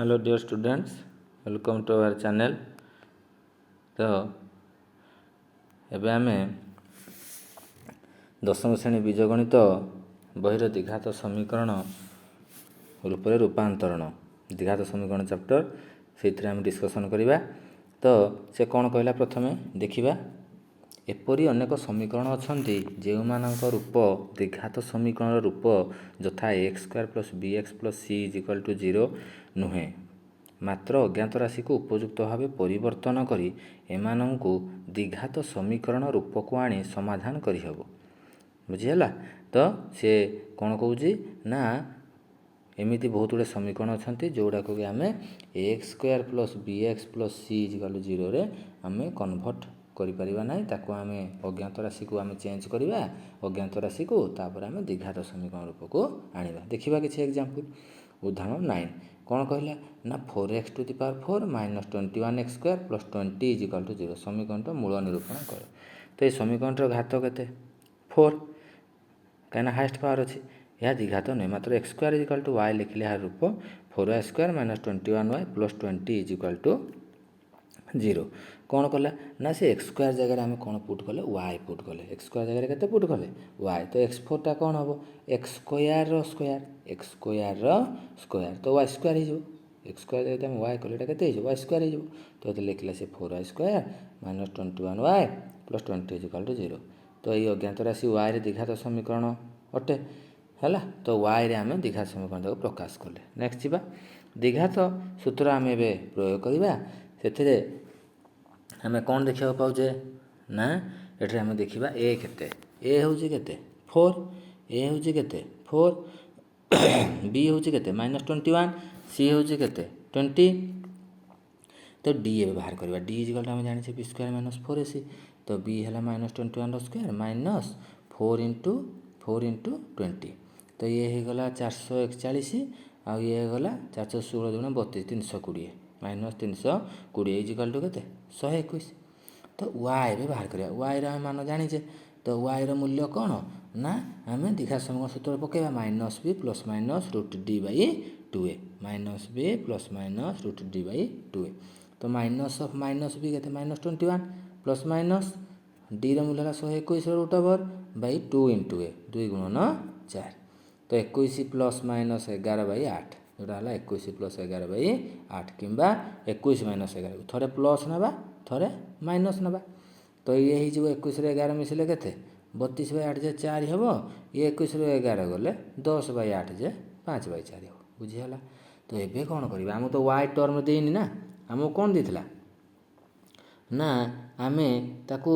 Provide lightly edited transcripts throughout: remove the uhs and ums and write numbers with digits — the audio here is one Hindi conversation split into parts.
Hello dear students, welcome to our channel. तो एबे आमे दशम श्रेणी बीजगणित बहिर द्विघात समीकरण रूपरे रूपांतरण द्विघात समीकरण चैप्टर से आम डिस्कसन करिबा। तो से कौन कहला प्रथमे देखिबा, एपरी अनेक समीकरण अछंती जेउमानक रूप द्विघात समीकरण रूप यथा x square plus B x plus c is equal to 0 नुहे, मात्र अज्ञात राशि को उपयुक्त भाव परिवर्तन करी एमानंकु द्विघात समीकरण रूप को आनी समाधान करिहबो। बुझीगला। तो सी कौन कहूँ ना एमती बहुत गुड़े समीकरण अच्छा जोड़ा कि आम x square plus B x plus c is equal 0 रे आम कन्वर्ट करिपरिबा नाही, ताको आम अज्ञात राशि को आम चेंज करिबा अज्ञात राशि को, तापर आम द्विघात समीकरण रूप को आनिबा। देखिबा किछि एग्जांपल। उदाहरण 9 कौन कहला ना 4x to the power 4 minus 21x square plus 20 is equal to 0 समीकरण मूल निरूपण कर। तो ये समीकरण घात केते 4 कहीं हाएस्ट पावर अच्छी, यह द्विघात नुहे, मात्र x square is equal to y लिखिले यार रूप 4y square minus 21y plus 20 is equal to 0। कौन कला ना से एक्स स्क्वायर जगह आम कौन पुट कले वाई पुट कले, एक्स स्क्वायर जगह केते पुट कले वाई। तो एक्स फोर टा कौन हम x square square, x square square तो वाई स्क्वायर हो, एक्स स्क्वायर जगह वाई कले केते वाई स्क्वायर हो। तो लिखला से 4y square minus 21y plus 20 is equal to 0। तो ये अज्ञात राशि वाई रे द्विघात समीकरण अटे है। तो वाई रे आम द्विघात समीकरण को प्रकाश कले। नेक्स्ट जीवा द्विघात सूत्र आम ए प्रयोग करवा। से आम कौन देखा पाचे ना ये आम देखा ए केते, ए हूँ केते 4, ए हूँ केते 4, बी हूँ केते माइनस 21, सी हूँ केते 20। तो डी ए बाहर करवा, डी इजिकल आम जाने बी स्क्वायर माइनस 4ac। तो बी है माइनस 21 स्क्वायर माइनस 4 इंटू 20। तो ये हो गला 441 आ ये गला 416 गुण 32 320 माइनस 320 इजिकल टू केते 121। तो वाई रे बाहर करिया, वाई रे आम मान जानिचे। तो वाई रो मूल्य कौन ना आम द्विघात समीकरण सूत्र पकेबा minus B plus minus root D by 2a, minus B plus minus root D by 2a। तो माइनस ऑफ माइनस बी केते माइनस 21 प्लस माइनस डी रो मूल्य 121 root over by 2 into A 2 गुणन 4। तो 21 प्लस माइनस 11 बाई 8 जोटा है 21 प्लस 11 बाई 8 कि 21 माइनस 11 थे प्लस ना थे माइनस ना। तो ये हो 21 11 मिसले के 32 बाई 8 जे 4 हम, ये 21 11 गले 10 बाई 8 जे 5 बाई 4 हम। बुझीगला। तो ये कौन करवा, आम तो वाई टर्म देनी ना, आमको कौन देता ना आम ताकू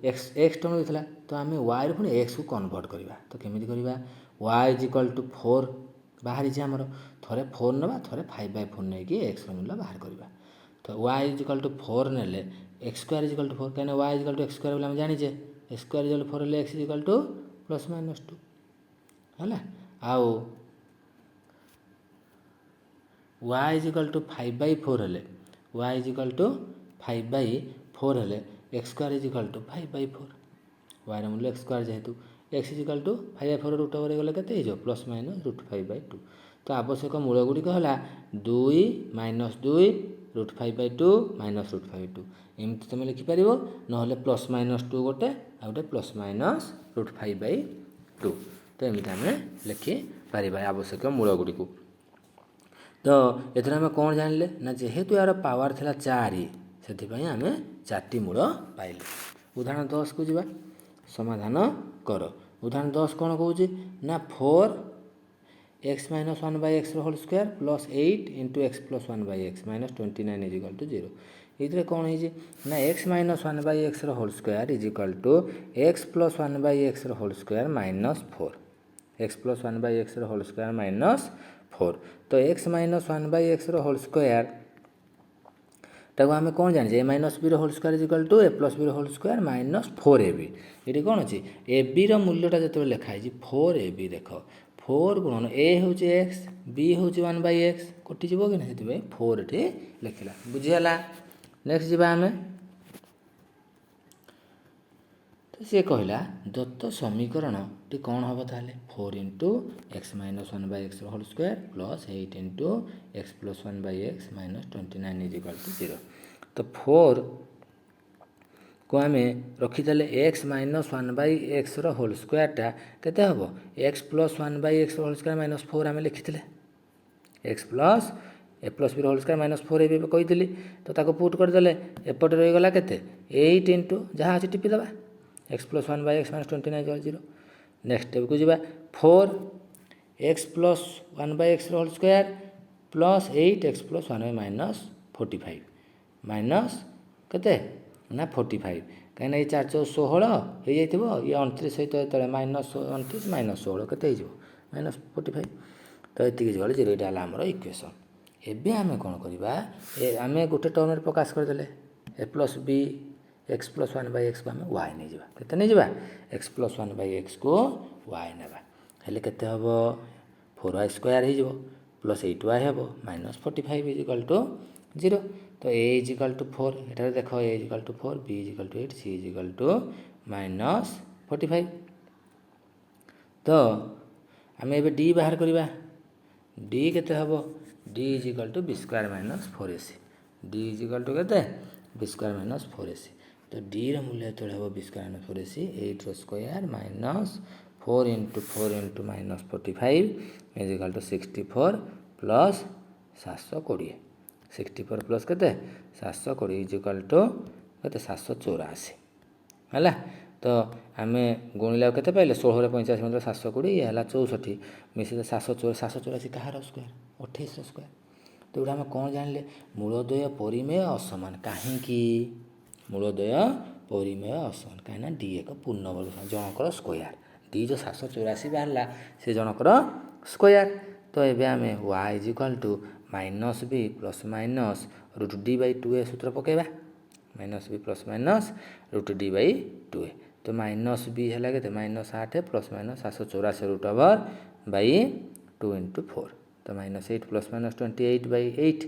एक्स टर्म देता। तो आम वाई रू एक्स को कन्वर्ट करवा। तो केमी करवा वाई इजिकल टू 4 बाहरी आमर थे 4 ना थे 5/4 नहीं कि एक्स मूल्य बाहर करवा। तो वाई इजिकल टू 4 ने एक्स स्क्वायर इजिकल टू 4 कहीं Y equal to X square बोले जाने एक्स स्क्वायर इजिकल 4 हेल्ले X equal to plus minus 2 है। आउ वाई इजिकल टू 5/4 हेल्ले वाई इजिकल टू 5/4 हेल्ले X square is equal to 5/4 Y मूल्य एक्स स्क्वायर जेहेतु X equal to 5/4 root over गले के प्लस माइनस रूट 5/2। तो आवश्यक मूल गुड़िक है 2 माइनस 2 रूट 5/2 माइनस रूट 5/2 एमती तुम लिखिपर ना प्लस माइनस 2 गोटे आ गए प्लस माइनस रूट 5/2। तो एमती आम लिखिपर आवश्यक मूल गुड़ी को। तो एथर आम कौन जानिले ना जेहेतु यार पावर थिला 4 से आम 4टी मूल पाइले। उदाहरण 10 को जीवा समाधान कर। उदाहरण 10 कौन कौच ना 4x minus 1/x whole square plus 8 into x plus 1/x minus 29 is equal to 0। ये कौन है ना x minus 1/x whole square is equal to x plus 1/x whole square minus 4, x plus 1/x whole square minus 4। तो x minus 1/x whole square ताको आम कौन जाने A minus B whole square is equal to A plus B whole square minus 4ab। ये कौन अच्छी ए बी रूल्यटा जो लिखाई 4ab देख 4 गुणन ए हूँ एक्स बी हूँ 1/x कटिज कि ना से 4 ये लिखला। बुझीगला। नेक्स्ट जीवा आम सी कहला दत्त समीकरणटी कौन हम ताले 4 into x minus 1 by X whole square plus 8 into x plus 1 by X minus 29 is equal to 0। तो 4 को आम रखीदे X minus 1 by X whole स्क्वायरटा केते हम X plus 1 by X whole square minus 4 आम लिखी X plus A plus B whole square minus 4 A कही तो ताको पुट करदे एपटे रहीगला के 8 इंटू जहाँ अच्छे टिपिदेवा X plus 1 by X minus 29 0। Next step को जावा 4 x plus 1 by X whole square plus 8 X plus 1 by minus 45 minus केते ना 45 कहीं ये 4 4 16 हो जाइए ये 29 सहित जो माइनस 29 माइनस 16 केते माइनस 45 तो ये गले 0 यहाँ आमर इक्वेशन। एबे आमे कौन करवा आम गोटे टर्म प्रकाश करदे A plus B x plus 1 by X को आम वाई नहीं जावा केते नहीं जावा एक्स प्लस 1 बाय एक्स को वाई नेबा हेले केते हबो 4y स्क्वायर हो प्लस 8y हम माइनस 45 इज इक्वल टू 0। तो ए इज इक्वल टू 4 एटा देख A is equal to 4 B is equal to 8 C is equal to minus 45। तो आम ए डी बाहर करवा डी केते हबो D is equal to b square minus 4ac D is equal to केते बी स्क्वायर माइनस 4ac। तो डी मूल्य जो हम b square minus 4ac 8 square minus 4 into minus 45 is equal to 64 plus 720 64 plus केते 720 इज इक्वल टू केते 784 है। तो आम गुणिला के पाइले 16 85 मतलब 720 ये है 64 मिसे 784 कहार स्क्वायर 28 स्क्वायर। तो ये आम कौन जानले मूलद्वय परिमेय असमान कहीं मूलद्वय परिमेय असमान कहीं डी एक पूर्णवर्ग जनकर स्क्वायर डी जो 784 बाहर से जनकर स्क्वायर। तो ये आम Y is equal to minus B plus minus root D by 2a सूत्र पकेबा minus B plus minus root D by 2a। तो माइनस बी है के minus 8 plus minus 784 root over by 2 into 4 तो माइनस 8 प्लस माइनस 28 बाई 8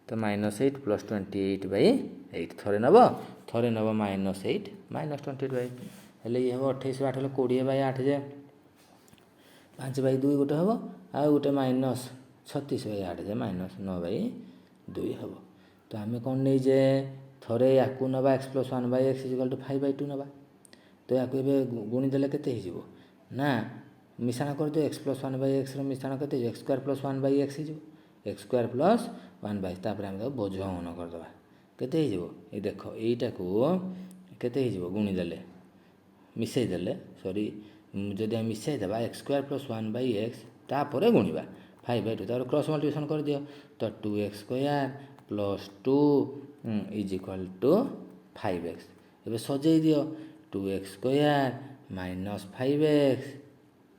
तो माइनस 8 प्लस 28 बाई 8 थरे नब माइनस 8 माइनस 28 बाई हेले ये हम 28 8 20 बाई 8 जे 5 बाई 2 गोटे हम आ गोटे minus 36 by 8 J minus 9 by 2 हम। तो आम कौन नहीं जे थरे या नवा x plus 1 by x equal to 5 by 2 नवा तो या गुणीदे के ना मिशाण कर दियो एक्स प्लस 1 बाई एक्स मिशाण के x square plus 1 by x x square plus 1 by तापर आम बोझ मन करदे केते ये देख यहीटा को केते गुणीदे मिसईदे सॉरी जदि आम मिसईदेवा X square plus 1 by X तापर गुणवा 5 बाई 2 तापर क्रॉस मल्टीप्लिकेशन कर दियो तो 2x square plus 2 is equal to 5x एबे सजै दियो 2x स्क्वायर माइनस 5x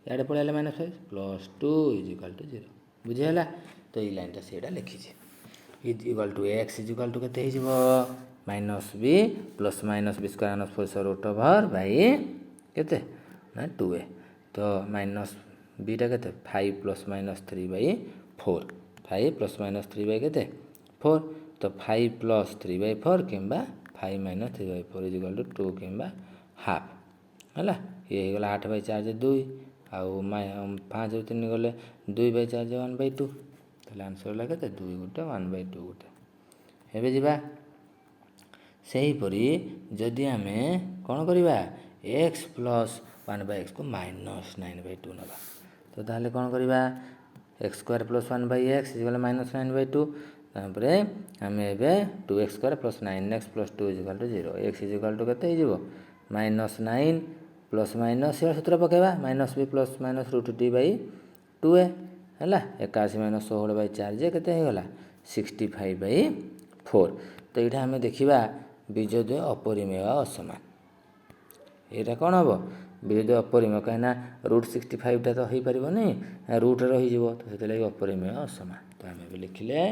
याडे पड़े minus 5 plus 2 is equal to 0 बुझीगला। तो ये लाइनटा से लिखी is equal to X is equal to केते minus B plus minus B square minus 4 root over by केते ना 2a तो माइनस बीटा केते 5 plus minus 3 by 4 5 plus minus 3 by केते 4 तो 5 प्लस 3 बाई 4 किंबा 5 minus 3 by 4 is equal to 2 किंबा हाफ है ये गला 8 बाई 4 2 आउ 5 रू 3 गले 2 बाई 4 1 बाई 2 तो आंसर लगे 2 गोटे 1 बाई 2 गोटे एबे जीवा सेहीपरी जदि आम कौन करवा एक्स प्लस 1 बाई एक्स को माइनस 9 बाई 2 नवा तो ताहले कौन करवा X square plus 1 by X is minus 9 by 2 तापर आम A 2x square plus 9x plus 2 is equal to 0 x is equal to केते हो माइनस 9 प्लस माइनस सूत्र पकेबा minus B plus minus root D by 2a है 81 माइनस 16 बाई 4 जे केते होगा 65 बाई 4। तो यहाँ आम देखा बीजद्वय अपरिमेय असमान यहाँ कौन हम बीजद्वय अपरिमेय कहीं रूट 65टा तो हो पारनी रूट रही तो से अपरिमेय असमान। तो आम लिखिले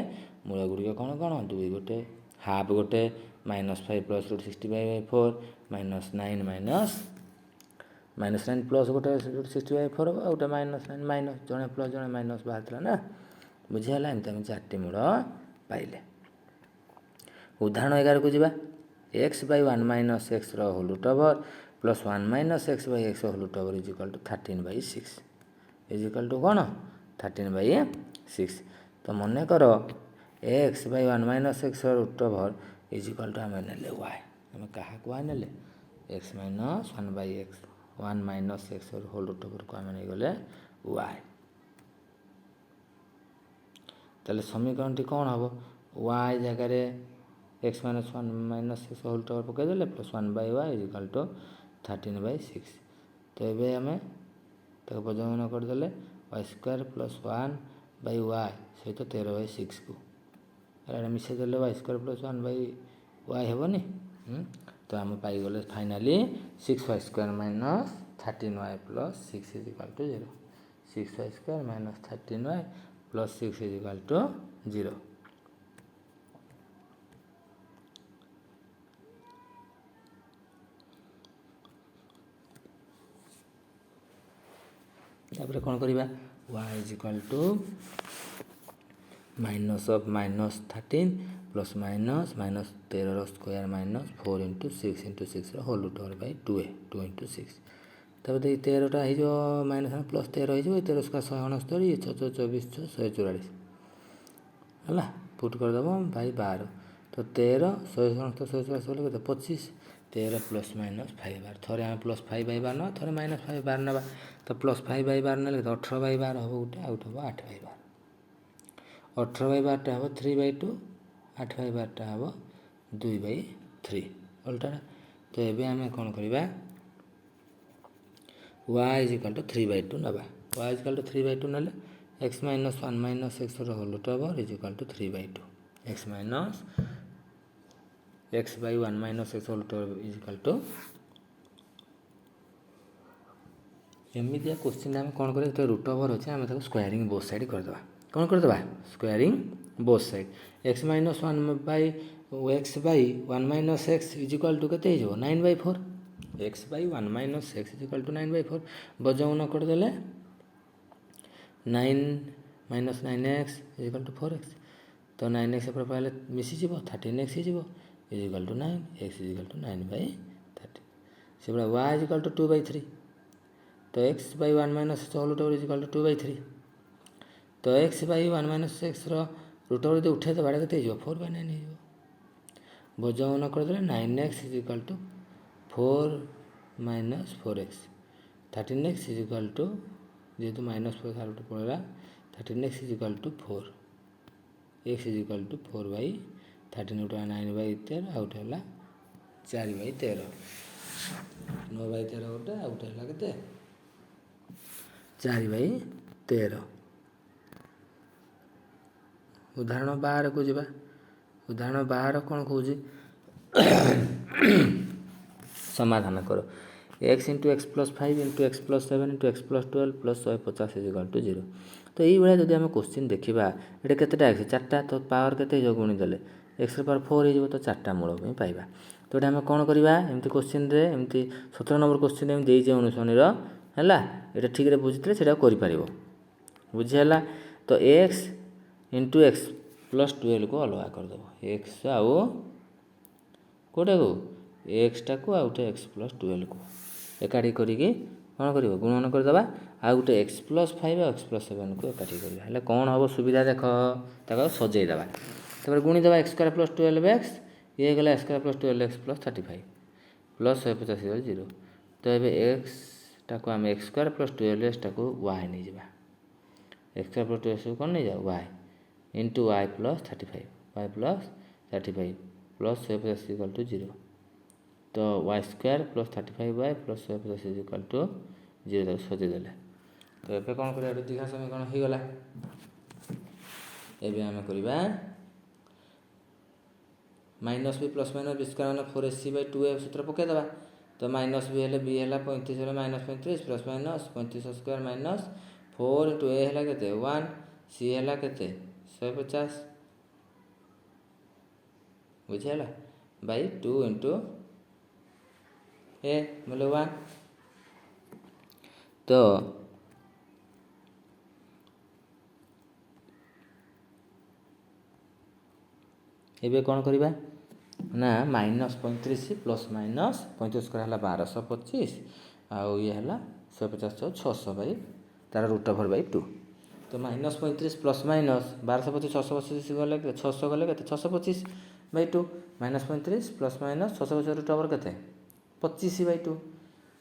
मूल गुड़िक कौन कौन 2 गोटे हाफ गोटे minus 5 plus root 65 by 4 minus 9 minus 9 plus गोटे रूट 60 बाई 4 गोटे माइनस 9 माइनस जड़े प्लस जड़े माइनस बाहर ना बुझीगला एमती आम 4टी मूल पाइले। उदाहरण 11 को जावा x by 1 minus x whole root over plus 1 minus x by x whole root over is equal to 13/6 is equal to कौन 13/6। तो मन कर x by 1 minus x root over is equal to आम ने वाई आम क्या वाई ने x minus 1/x 1 minus x whole root over को आम नहीं गले वाई। ताले समीकरण टी कौन हम वाई जगार X minus 1 minus x whole root over पकईदे plus 1/y is equal to 13/6। तो ये आम बजन करदे वाई स्क्वायर प्लस 1/y सहित 13/6 को मिसेदेले वाई स्क्वायर प्लस 1/y हेनी। तो आम पाईगले finally 6y square minus 13y plus 6 is equal to 0 6y square minus 13y plus 6 is equal to 0। तापर कौन करवा y is equal to minus of minus 13 plus minus minus 13 square minus 4 into 6 into 6 whole root over by 2 2 into 6। तब 13टा हो माइनस प्लस 13 हो 13 स्क्वायर 169 6 24 6 144 है पुट करदेव बाई 12। तो 13 169 144 बोले 25 13 प्लस माइनस 5/12 थे आम प्लस 5/12 ना थे माइनस 5/12 ना। तो प्लस 5/12 ना 18/12 हम गोटे आउट हम 8/12 18/12 हम 3/2 8/12 हम 2/3 उल्टा। तो ये आम कौन करवा y इज इक्वल टू 3/2 नवा y इज इक्वल टू 3/2 ना x minus 1 minus x whole root over is equal to 3/2 x minus x by 1 minus x whole root over is equal to. एमती क्वेश्चन आम कौन कर रूट ओवर अच्छे आम स्क्वायरिंग बोथ साइड करदे कौन करदे squaring both side x minus 1/1 minus x is equal to के 9/4 x by 1 minus x is equal to 9/4 बजौन करदे 9 minus 9x is equal to 4x। तो 9x पाइले मिसीज 13x हो is equal to 9 x is equal to 9/13 से y इज इक्वल टू 2/3। तो x by 1 minus x whole root over is equal to 2/3। तो x by 1 minus x root over जो उठे बाड़ा के 4/9 हो बजौन करदे 9x is equal to 4 minus 4x 13x is equal to जेहेतु माइनस 4 साल पड़ा 13x is equal to 4 x is equal to 4/13 उठा 9/13 आउट है 4/13 9/13 गोटे आउट है के 4/13। उदाहरण 12 को जावा उदाहरण 12 कौन कौच समाधान करो x into x plus 5 into x plus 7 into x plus 12 plus 150 is equal to 0। तो ये जब आम क्वेश्चन देखा ये केतेटा एक्स 4टा तो पावर के गुणीदे एक्स पावर 4 हो तो 4टा मूल पाइबा। तो ये आम कौन करवा एमती क्वेश्चन एमती 17 नंबर क्वेश्चन एम देजे अनुसरणीर है ये ठीक से बुझी से कर बुझीगला। तो एक्स इंटू एक्स प्लस 12 को अलग करदेव एक्स आउ कौटा को एक्सटा को आउटे एक्स प्लस 12 को एकाठी करिकी कौन कर गुणन करदे आ गोटे एक्स प्लस 5 एक्स प्लस 7 को एकाठी करवा कौन हम सुविधा देख सजेदेवा तब गुणीदे एक्स स्क्वायर प्लस 12x ये गला x square plus 12x plus 35 plus 150 0। तो ये एक्स टाक आम एक्स स्क्वायर प्लस 12x टाक वाई नहीं जावा एक्स स्क्वायर प्लस 12x कौन नहीं जाओ y into y plus 35 y plus 35 plus 150 equal to 0। तो y square plus 35y plus 150 is equal to 0 सजेदेले। तो ये कौन कर दीघा समीकरण हो गला। एबे आम करवा minus B plus minus B square minus 4ac/2a सूत्र पकईदे। तो माइनस बी है बी है 35 minus 35 plus minus 35 square minus 4 into A है के 1 सी है के 150 बुझीगला बाई 2 इंटू ए बोले 1। तो ये कौन करवा ना -35 प्लस माइनस 35 स्क्वायर है 1225 आउ ये है 150 600 बै तार √/2 तो -35 प्लस माइनस 1225 625 गले 600 गले के 625/2 -35 प्लस माइनस 625 √/2 के 25/2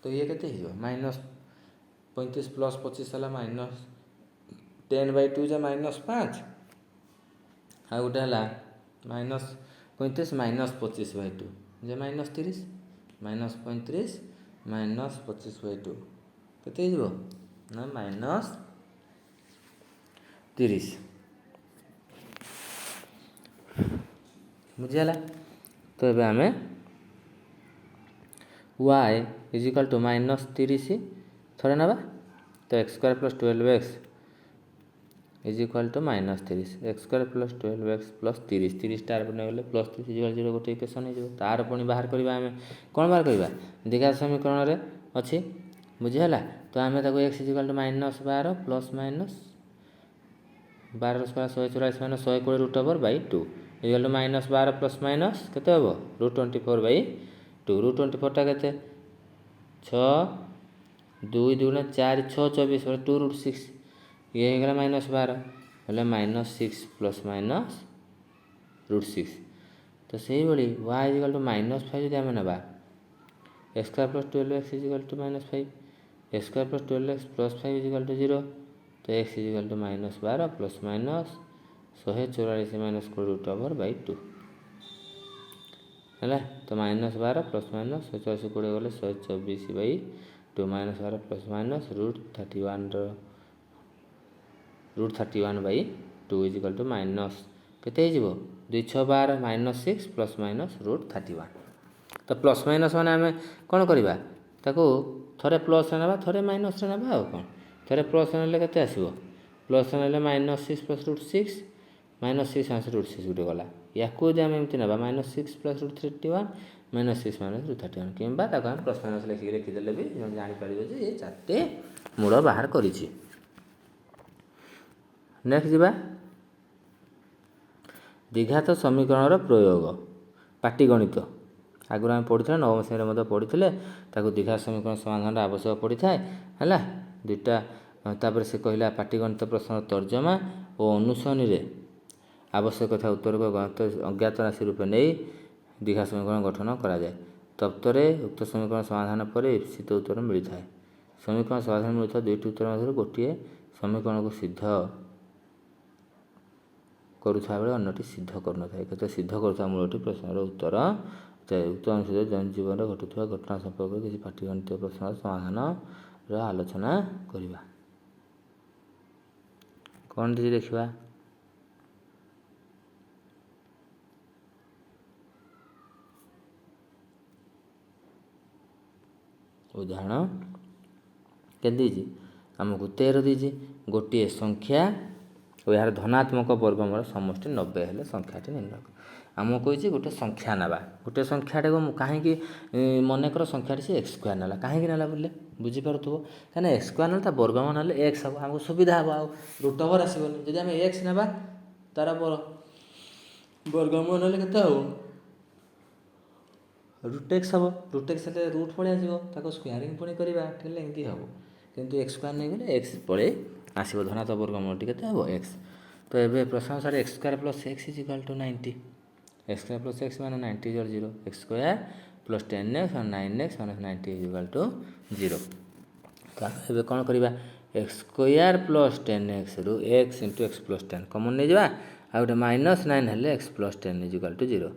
तो ये के -35 प्लस 25 है -10/2 जे -5 आ गोटे है -35 -25/2 जे -30 -35 -25/2 केते ना -30 बुझीगला। तो ये आम y इजिकल टू -30 थोड़े ना तो x² + 12x is equal to -30 x² + 12x + 30 30 टार पर गले +30 = 0 गोटे इक्वेशन हो तार पुणी बाहर करवा आम कौन बाहर करवा द्विघात समीकरण में अच्छी बुझीगला। तो आम x is equal to -12 plus minus 12 square 144 minus 120 √/2 is equal to -12 plus minus केते हम √24/2 √24 टा केते 6 2 2 4 6 24 2√6 ये हो गला -12 हेल्ले -6 प्लस माइनस √6 तो से भाई y इजिकल टू -5 जब आम ना x² + 12x is equal to -5 x² + 12x + 5 is equal to 0 तो x is equal to -12 plus minus 144 minus 20 है तो -12 प्लस माइनस 144 20 गले 124/2 -12 plus minus √31/2 is equal to minus केते 2 6 12 -6 प्लस माइनस √31 तो प्लस माइनस मैंने आम कौन करवा ताको थोड़े प्लस ना थोड़े माइनस ना कौन थोड़े प्लस ना के आसो प्लस ना -6 प्लस √6 -6 √6 गोटे गला या आम एमती ना -6 प्लस √31 -6 माइनस √31 कि प्लस माइनस लिखिक रखीदे भी जापर जे ये 4टे मूल बाहर करी। नेक्स्ट जा द्विघात समीकरण प्रयोग पाटीगणित आगुरी आम पढ़ी नवम श्रेणी पढ़ी द्विघात समीकरण समाधान आवश्यक पड़ी था है दुईटा तापर से कहला पाटीगणित प्रश्न तर्जमा और अनुसरणी आवश्यक था उत्तर को अज्ञात राशि रूपे नहीं द्विघात समीकरण गठन कराए तत्पर उक्त समीकरण समाधान पर ईप्सित उत्तर मिलता है समीकरण समाधान मिलता दुईटी उत्तर मध्य गोटे समीकरण को सिद्ध करुवा बेले अन्यटी सिद्ध करन था सिद्ध करुवा मूलटी प्रश्नर उत्तर उक्त अनुसार जनजीवन घटुवा घटना संपर्क किसी पाटीगणित प्रश्न समाधान आलोचना करवा कौन दी देखा उदाहरण के दीजिए आमको 13 दीजिए गोटे संख्या और यार धनात्मक वर्गमूल समष्टि 90 हेल्ले संख्याटी निर्णय आमको कही गोटे संख्या ना गोटे संख्याटा को कहीं मनकर संख्याटी से x² ना कहीं ना बोले बुझीपार कहीं x² ना वर्गमूल ना x हम आमको सुविधा हम √/2 आसबनी जब आम x ना तार वर्गमूल ना के √x हम √x रूट पड़े आसो स्क्वायरिंग पुणी करवा एमती हम किंतु x² नहीं गले x पड़े आसो धनात्मक वर्गमूल के x तो ये प्रश्न अनुसार x² + x is equal to 90 x² + x माने 90 = 0 x² + 10x और 9x माने 90 इजिकल टू 0 तो ये कौन करवा x² + 10x रु x × x + 10 कमन नहीं जा आ गोटे -9 हेल्ले x + 10 इजिकल टू 0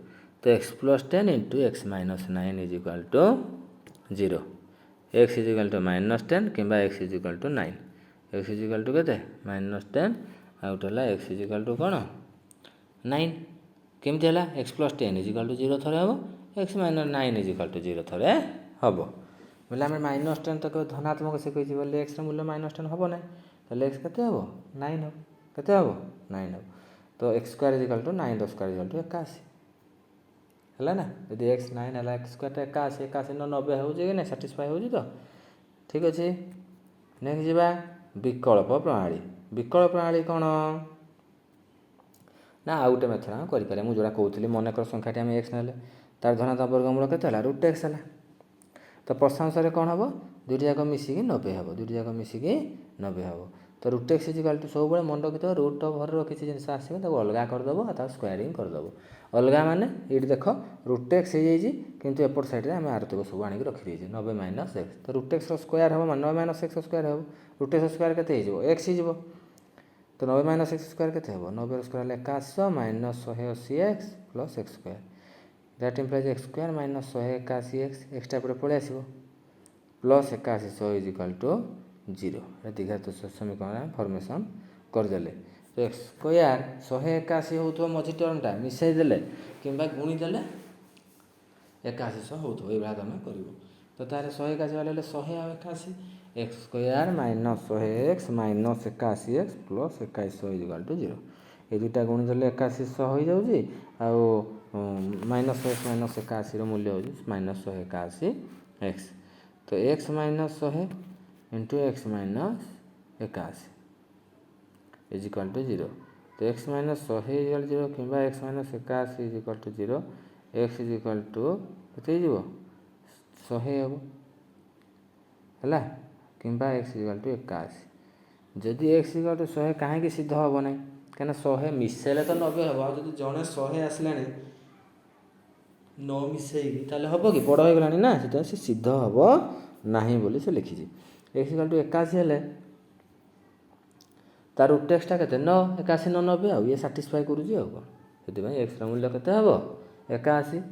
तो x + 10 × x - 9 is equal to 0 x is equal to -10 कि x is equal to 9 x is equal to के -10 आ गोटे x इजिकल टू कौन 9 केमती है x + 10 इजिकल टू 0 थे हम x - 9 इजिकल टू 0 थे हम बोले आम -10 तो धनात्मक से कही बोले x मूल्य -10 हम ना तो x के 9 हम के 9 हम तो x² is equal to 9 + 2 is equal to 81 है ना यदि x 9 है x² 81 81 90 हो ना साटिस्फाई हो तो ठीक अच्छे। नेक्स्ट जा विकल्प प्रणाली कौन ना आउ गोटे मेथड आम करें मुझे कहती मनकर संख्याटी आम x ना तार धनात्मक वर्गमूल केते होला √x ହେଲା। तो प्रशंसा कौन हम दुईटी जाक मिसिकी 90 हम दुईटी जाक मिसिकी 90 हम। तो √x इक्वल टू सब मन रखी रूट भर किसी जिन आसो अलग करदेव स्क्वायरिंग करदेव अलग माने ये देख √x किंतु एपट साइड आम आरतक सब आनी रखीदे 90 माइनस एक्स। तो √x स्क्वायर हम 90 माइनस एक्स स्क्वायर हम √x स्क्वायर के एक्स हो। तो 90 माइनस एक्स स्क्वायर के 90 square 81 minus 180 x plus x square that implies x square minus 181 x type पलि आस प्लस 81 इज इक्वल टू 0 द्विघात समीकरण फर्मेसन करदे। तो एक्स स्क्वायर 181 हो मझी टर्मटा मिसईदे कि गुणीदे 81 हो भाग आम कर। तो तार 181 वाले 100 आ 81 x square minus 100 x minus 81 x plus 21 is equal to 0 ये दुटा गुणीदे 81 हो जाऊँगी माइनस 100 माइनस 81 मूल्य हो माइनस 181 एक्स। तो x minus 100 into x minus 81 is equal to 0। तो एक्स माइनस 100 इज इक्वल 0 कि x minus 81 is equal to 0 x is equal to के 100 हे है कि एक्स इज इक्वल टू 81 जदि एक्स इज इक्वल टू 100 कहीं सिद्ध हम ना कहीं 100 मिसेले तो 90 हम आज जड़े 100 आसला न मिसेगी ताले हम कि बड़ हो गलानी ना से सिद्ध हम नहीं बोली से लिखी एक्स इक्वल टू 81 हेले तार √x के 9 81 9 90 आ ये साटिस्फाई करुँच एक्स मूल्य के 81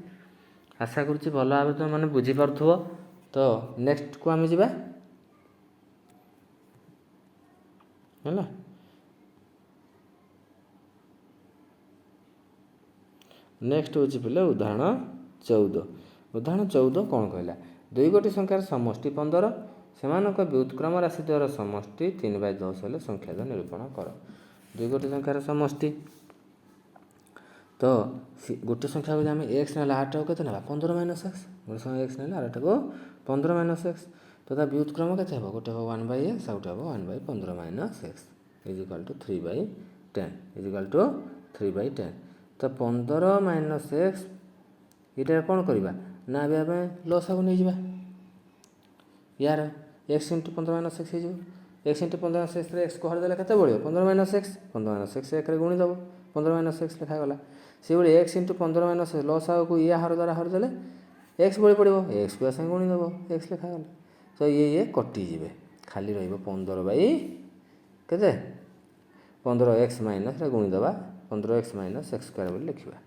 आशा करुँच भल भाव तुम मैंने बुझीपु। तो नेक्स्ट को आम जा नेक्स्ट हूँ पे उदाहरण 14 कौन कहला दुई गोटी संख्यार समष्टि 15 सेमानक व्युत्क्रम राशि द्वारा समष्टि 3/10 हेले संख्या निरूपण कर। दुई गोटी संख्यार समष्टि तो गोटे संख्या को आम एक्स ना आठ के 15 माइनस एक्स गोटे संख्या एक्स ना आठ को 15 माइनस एक्स। तो ता व्युत्क्रम के गोटे हम 1/x आ गोटे हम 1/15 minus x is equal to 3/10 is equal to 3/10। तो 15 माइनस एक्स ये कौन करवा ना आम लस आगे नहीं जावा यार एक्स इंटू 15 माइनस एक्स हो x into 15 minus x x को हरदे के 15 माइनस एक्स एक गुणीदेव 15 माइनस एक्स लिखागला से भाई एक्स इंटू 15 माइनस लस आगे ये हार द्वारा हरदे एक्स बड़ी पड़ो एक्स को आगे गुणीदेव एक्स लिखागला। तो ये कटिजे खाली रही 15 एक्स माइनस गुणीदेव 15 एक्स माइनस एक्स स्क्वायर बोली लिखा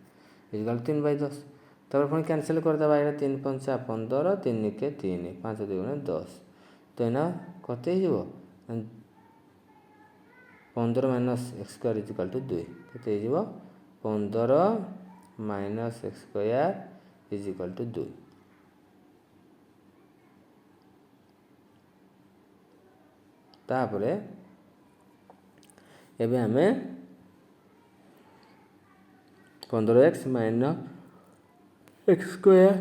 इजकल 3/10 तब पुणी कैनसल करदे ये 3 5 15 3 के 3 5 2 10 तो एना कत 15 minus x square is equal to 2 के 15 minus x square is equal to 2 तापर एबे आमे 15x minus x square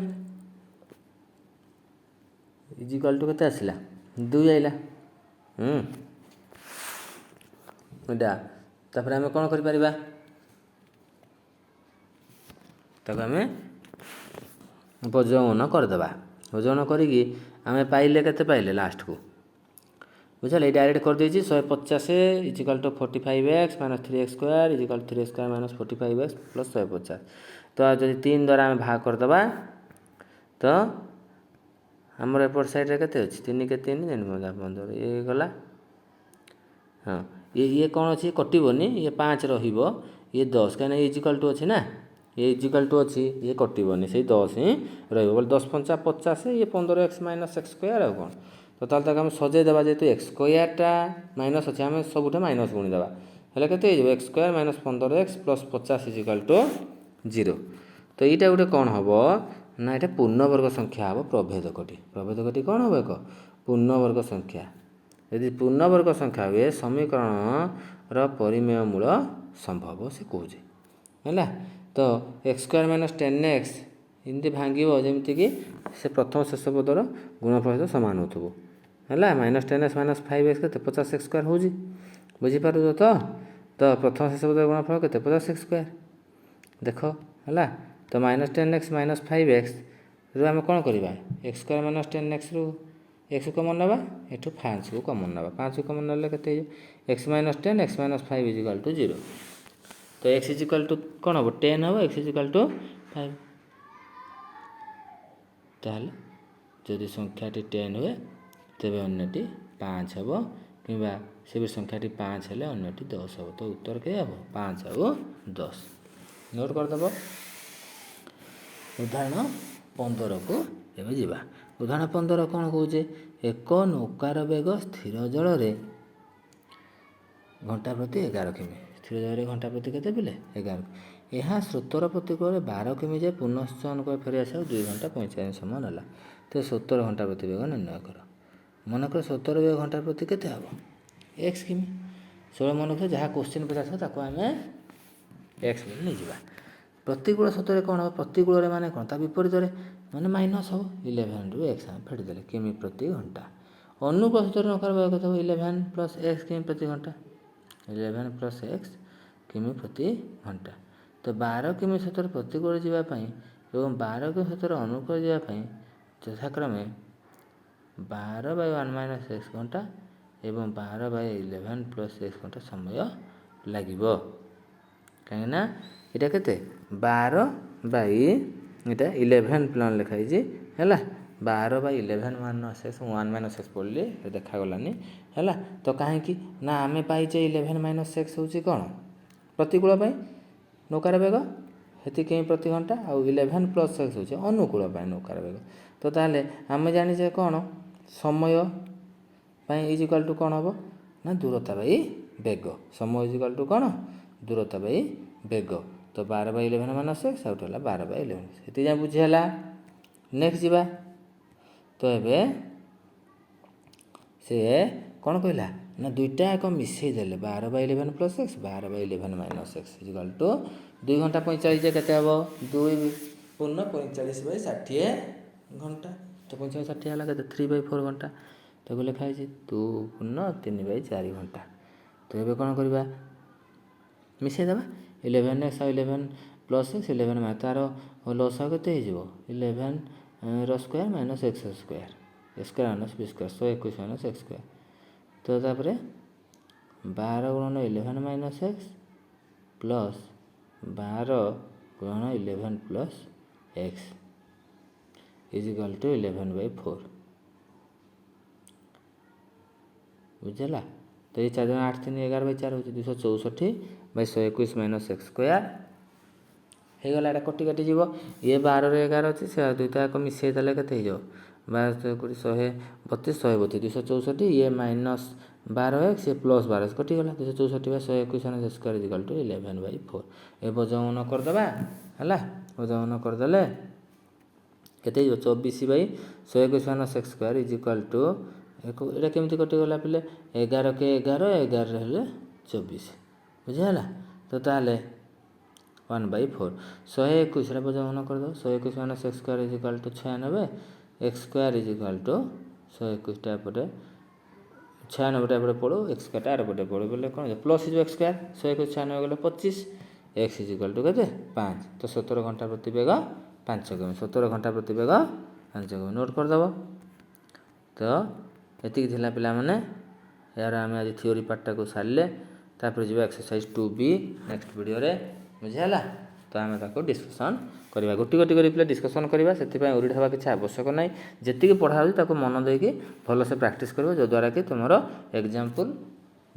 is equal to के आसला 2 आइला तापर आमे कौन करि परिबा ताको आमे वजन करदेबा वजन करिकी आमे पाइले केते पाइले लास्ट को बुझल ये डायरेक्ट कर देछि 150 is equal to 45x minus 3x square is equal 3x square minus 45x plus 150। तो जब 3 द्वारा आम भाग करदे तो आमर एपट साइड रे केते अछि 3 के 3 15 ये गला हाँ ये कौन अच्छी कटोनी ये 5 रहिबो ये 10 कहीं इजिकल टू अच्छी ना ये इजिकल टू अच्छी ये कटोनी से 10 ही रही 10 5 50 ये 15x माइनस एक्स स्क्वायर आ कौन तो ताल तक आम सजेदेवा जेहेतु एक्स स्क्वायरटा माइनस अच्छे आम सबुठ माइनस गुणीदेवा हेल्ले के x square minus 15x plus 50 is equal to 0। तो यहाँ गोटे कौन हम ना ये पूर्णवर्ग संख्या हम प्रभेदकटी कौन हम एक पूर्णवर्ग संख्या यदि पूर्णवर्ग संख्या हुए समीकरण परिमेय मूल संभव से कहे है। तो एक्स स्क्वायर माइनस 10x इमती भांग जमीक से प्रथम शेष पदर गुणफल सहित सामान हो है माइनस 10x माइनस 5x के 50x स्क्वायर हो बुझीपार तो प्रथम शेष पदर गुणफल के 50x स्क्वायर देख है। तो -10x - 5x ରୁ ଆମେ କ'ଣ କରିବା x² - 10x ରୁ x କମନ୍ ନେବା ଏଠୁ 5 କମନ୍ ନେବା 5 କମନ୍ ନେଲେ କେତେ ହେଇଯିବ x - 10 x - 5 = 0 ତ x = କ'ଣ ହେବ 10 ହେବ x = 5 ତାହେଲେ ଯଦି ସଂଖ୍ୟାଟି 10 ହୁଏ ତେବେ ଅନ୍ୟଟି 5 ହେବ କିମ୍ବା ସେ ସଂଖ୍ୟାଟି 5 ହେଲେ ଅନ୍ୟଟି 10 ହେବ ତ ଉତ୍ତର କେତେ ହେବ 5 ଆଉ 10 ନୋଟ୍ କରିଦେବ। ଉଦାହରଣ 15କୁ ଏବେ ଯିବା। ଉଦାହରଣ 15 କ'ଣ କହୁଛେ ଏକ ନୌକାର ବେଗ ସ୍ଥିର ଜଳରେ ଘଣ୍ଟା ପ୍ରତି 11 କିମି ସ୍ଥିର ଜଳରେ ଘଣ୍ଟା ପ୍ରତି କେତେ ପିଲେ 11 ଏହା ସ୍ରୋତର ପ୍ରତିକୂଳରେ 12 କିମି ଯାଏ ପୁନଶ୍ଚୟନ କରି ଫେରି ଆସିବାକୁ 2 ଘଣ୍ଟା 45 ସମୟ ନେଲା। ତ 70 ଘଣ୍ଟା ପ୍ରତି ବେଗ ନିର୍ଣ୍ଣୟ କର। ମନେକର 70 ବେଗ ଘଣ୍ଟା ପ୍ରତି କେତେ ହେବ x କିମି 16 ମନେକର ଯାହା କୋଶ୍ଚିନ୍ ପଚାରିଥିବ ତାକୁ ଆମେ x ବୋଲି ନେଇଯିବା। ପ୍ରତିକୂଳ ସ୍ରୋତରେ କ'ଣ ହେବ ପ୍ରତିକୂଳରେ ମାନେ କ'ଣ ତା ବିପରୀତରେ ମାନେ ମାଇନସ୍ ହେବ 11 ରୁ x ଆମେ ଫେଡ଼ିଦେଲେ କିମି ପ୍ରତି ଘଣ୍ଟା। ଅନୁକୂଳ ସ୍ରୋତରେ ନକାର ବେଗ କେତେ ହେବ 11 + x କିମି ପ୍ରତି ଘଣ୍ଟା 11 + x କିମି ପ୍ରତି ଘଣ୍ଟା। ତ 12 କିମି ସ୍ରୋତରେ ପ୍ରତିକୂଳ ଯିବା ପାଇଁ ଏବଂ 12 କିମି ସ୍ରୋତରେ ଅନୁକୂଳ ଯିବା ପାଇଁ ଯଥାକ୍ରମେ 12/1 - x ଘଣ୍ଟା ଏବଂ 12/11 + x ଘଣ୍ଟା ସମୟ ଲାଗିବ। କାହିଁକିନା ଏଇଟା କେତେ 12/11 ପ୍ଲାନ୍ ଲେଖା ହେଇଛି ହେଲା 12/11 - x 1 - x ପଡ଼ିଲେ ଦେଖାଗଲାନି ହେଲା। ତ କାହିଁକି ନା ଆମେ ପାଇଛେ 11 - x ହେଉଛି କ'ଣ ପ୍ରତିକୂଳ ପାଇଁ ନୌକାର ବେଗ ସେତିକି କିମି ପ୍ରତି ଘଣ୍ଟା ଆଉ 11 + x ହେଉଛି ଅନୁକୂଳ ପାଇଁ ନୌକାର ବେଗ। ତ ତାହେଲେ ଆମେ ଜାଣିଛେ କ'ଣ ସମୟ ପାଇଁ = କ'ଣ ହେବ ନା ଦୂରତା ବାଇ ବେଗ ସମୟ = କ'ଣ ଦୂରତା ବାଇ ବେଗ। ତ 12/11 - x ଆଉ ହେଲା 12/11 ସେତିକି ଯାଏଁ ବୁଝି ହେଲା। ନେକ୍ସଟ ଯିବା। ତ ଏବେ ସେ କ'ଣ କହିଲା ନା ଦୁଇଟା ଯାକ ମିଶାଇ ଦେଲେ 12/11 + x 12/11 - x = 2 ଘଣ୍ଟା 45 କେତେ ହେବ 2 ପୂର୍ଣ୍ଣ 45/60 ଘଣ୍ଟା। ତ 45/60 ହେଲା କେତେ 3/4 ଘଣ୍ଟା। ତାକୁ ଲେଖା ହେଇଛି 2 ପୂର୍ଣ୍ଣ 3/4 ଘଣ୍ଟା। ତ ଏବେ କ'ଣ କରିବା ମିଶାଇ ଦେବା 11x ଆଉ 11 + x 11 ତାର ଲସାଗୁ କେତେ ହେଇଯିବ 11 ର square - x square a square - b square 121 - x square. ତ ତାପରେ 12 × 11 - x ପ୍ଲସ୍ 12 × 11 + x = 11/4 ବୁଝିଲା। ତ ଏଇ 4 8 3 11/4 ହେଉଛି 264/121 - x ସ୍କୋୟାର ହେଇଗଲା। ଏଇଟା କଟି କାଟି ଯିବ ଇଏ 12 ରେ 11 ଅଛି ସେ ଦୁଇଟା ଯାକ ମିଶାଇ ଦେଲେ କେତେ ହେଇଯିବ 12 × 132 132 264 ଇଏ -12x ଇଏ +12x କଟିଗଲା 264/121 x ସ୍କୋୟାର = 11/4। ଏ ବଜମନ କରିଦେବା ହେଲା ବଜମନ କରିଦେଲେ କେତେ ହେଇଯିବ 24/121 x ସ୍କୋୟାର = ଏଇଟା କେମିତି କଟିଗଲା ପିଲେ 11 କେ 11 11 ହେଲେ 24 ବୁଝିହେଲା। ତ ତାହେଲେ 1/4 121 ବଜମନ କରିଦେବ 121 x ସ୍କୋୟାର = 96 x ସ୍କୋୟାର = 121ଟା ଏପଟେ 96ଟା ଏପଟେ ପଡ଼ୁ x ସ୍କୋୟାରଟା ଆର ପଟେ ପଡ଼ୁ ବୋଲେ କ'ଣ ପ୍ଲସ୍ ହେଇଯିବ x ସ୍କୋୟାର 121 96 ଗଲେ 25 x = କେତେ 5। ତ 17 ଘଣ୍ଟା ପ୍ରତି ବେଗ 5 କିମି 17 ଘଣ୍ଟା ପ୍ରତି ବେଗ 5 କିମି ନୋଟ୍ କରିଦେବ। ତ ଏତିକି ଥିଲା ପିଲାମାନେ ଏହାର ଆମେ ଆଜି ଥିଓରି ପାର୍ଟଟାକୁ ସାରିଲେ ତାପରେ ଯିବା ଏକ୍ସରସାଇଜ 2B ନେକ୍ସଟ ଭିଡ଼ିଓରେ ବୁଝିହେଲା। ତ ଆମେ ତାକୁ ଡିସ୍କସନ୍ କରିବା ଗୋଟି ଗୋଟି କରି ପିଲା ଡିସ୍କସନ୍ କରିବା ସେଥିପାଇଁ ଓରିଡ଼ ହେବା କିଛି ଆବଶ୍ୟକ ନାହିଁ। ଯେତିକି ପଢ଼ା ହେଉଛି ତାକୁ ମନ ଦେଇକି ଭଲସେ ପ୍ରାକ୍ଟିସ୍ କରିବ ଯଦ୍ୱାରା କି ତୁମର ଏକ୍ଜାମ୍ପଲ୍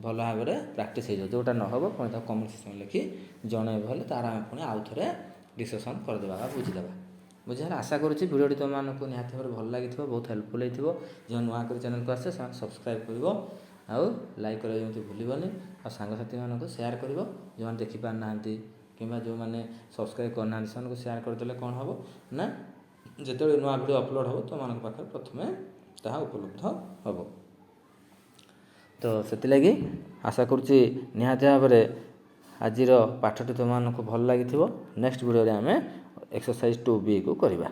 ଭଲ ଭାବରେ ପ୍ରାକ୍ଟିସ୍ ହେଇଯିବ। ଯେଉଁଟା ନ ହେବ ପୁଣି ତାକୁ କମେଣ୍ଟ ସେକ୍ସନ୍ ଲେଖି ଜଣାଇବ ହେଲେ ତାର ଆମେ ପୁଣି ଆଉ ଥରେ ଡିସ୍କସନ୍ କରିଦେବା ବା ବୁଝିଦେବା ବୁଝିହେଲା। ଆଶା କରୁଛି ଭିଡ଼ିଓଟି ତୁମମାନଙ୍କୁ ନିହାତି ଭାବରେ ଭଲ ଲାଗିଥିବ ବହୁତ ହେଲ୍ପଫୁଲ୍ ହେଇଥିବ। ଯେଉଁ ନୂଆ କରି ଚ୍ୟାନେଲକୁ ଆସିছে ସେମାନେ ସବସ୍କ୍ରାଇବ୍ କରିବ ଆଉ ଲାଇକ୍ କରିବା ଯେମିତି ଭୁଲିବନି ଆଉ ସାଙ୍ଗସାଥିମାନଙ୍କୁ ସେୟାର କରିବ ଯେଉଁମାନେ ଦେଖିପାରୁନାହାନ୍ତି କିମ୍ବା ଯେଉଁମାନେ ସବସ୍କ୍ରାଇବ୍ କରିନାହାନ୍ତି ସେମାନଙ୍କୁ ସେୟାର କରିଦେଲେ କ'ଣ ହେବ ନା ଯେତେବେଳେ ନୂଆ ଭିଡ଼ିଓ ଅପଲୋଡ଼ ହେବ ତୁମମାନଙ୍କ ପାଖରେ ପ୍ରଥମେ ତାହା ଉପଲବ୍ଧ ହେବ। ତ ସେଥିଲାଗି ଆଶା କରୁଛି ନିହାତି ଭାବରେ ଆଜିର ପାଠଟି ତୁମମାନଙ୍କୁ ଭଲ ଲାଗିଥିବ। ନେକ୍ସଟ ଭିଡ଼ିଓରେ ଆମେ ଏକ୍ସରସାଇଜ 2B କୁ କରିବା।